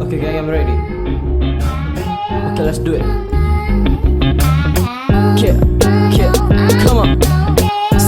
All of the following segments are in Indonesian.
Okay, gang, I'm ready. Okay, let's do it. Yeah, yeah, come on.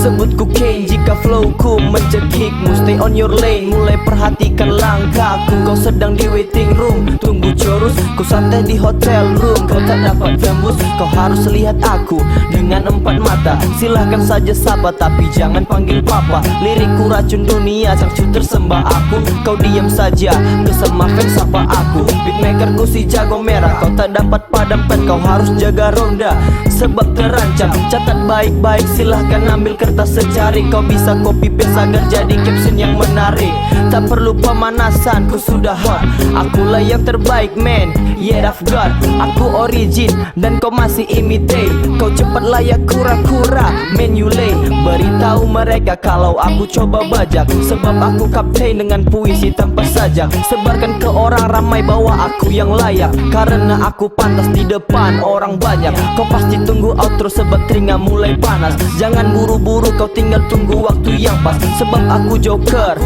Sebutku K jika flowku mencekikmu. Stay on your lane, mulai perhatikan langkahku. Kau sedang di waiting room, tunggu chorus. Ku santai di hotel room, kau tak dapat tembus. Kau harus lihat aku dengan 4 mata. Silahkan saja sapa, tapi jangan panggil papa. Lirikku racun dunia, sang shooter sembah aku. Kau diam saja, kesema fans sapa aku. Beatmakerku si jago merah, kau tak dapat padam pen. Kau harus jaga ronda, sebab terancam. Catat baik-baik, silahkan ambil kertas secari. Kau bisa copy paste agar jadi caption yang menarik. Tak perlu pemanasan, ku sudah hot. Akulah yang terbaik man, yeah I've got. Aku origin dan kau masih imitate. Kau cepat layak kura-kura, man you late. Beritahu mereka kalau aku coba bajak, sebab aku kapten dengan puisi tanpa sajak. Sebarkan ke orang ramai bahwa aku yang layak, karena aku pantas di depan orang banyak. Kau pasti tunggu outro sebab telinga mulai panas. Jangan buru-buru, kau tinggal tunggu waktu yang pas. Sebab aku joker,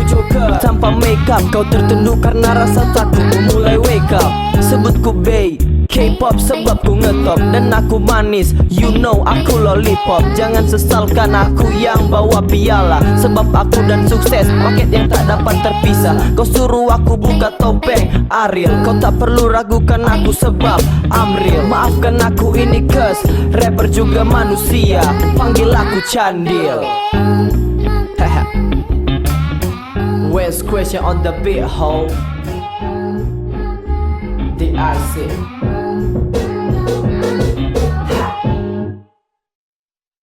tanpa makeup. Kau tertunduk karena rasa takut, mulai wake up. Sebutku Bay K-pop sebab ku ngetop dan aku manis, you know aku lollipop. Jangan sesalkan aku yang bawa piala, sebab aku dan sukses paket yang tak dapat terpisah. Kau suruh aku buka topeng Ariel, kau tak perlu ragukan aku sebab I'm real. Maafkan aku ini kes, rapper juga manusia, panggil aku Candil. Where's question on the beat ho? DRC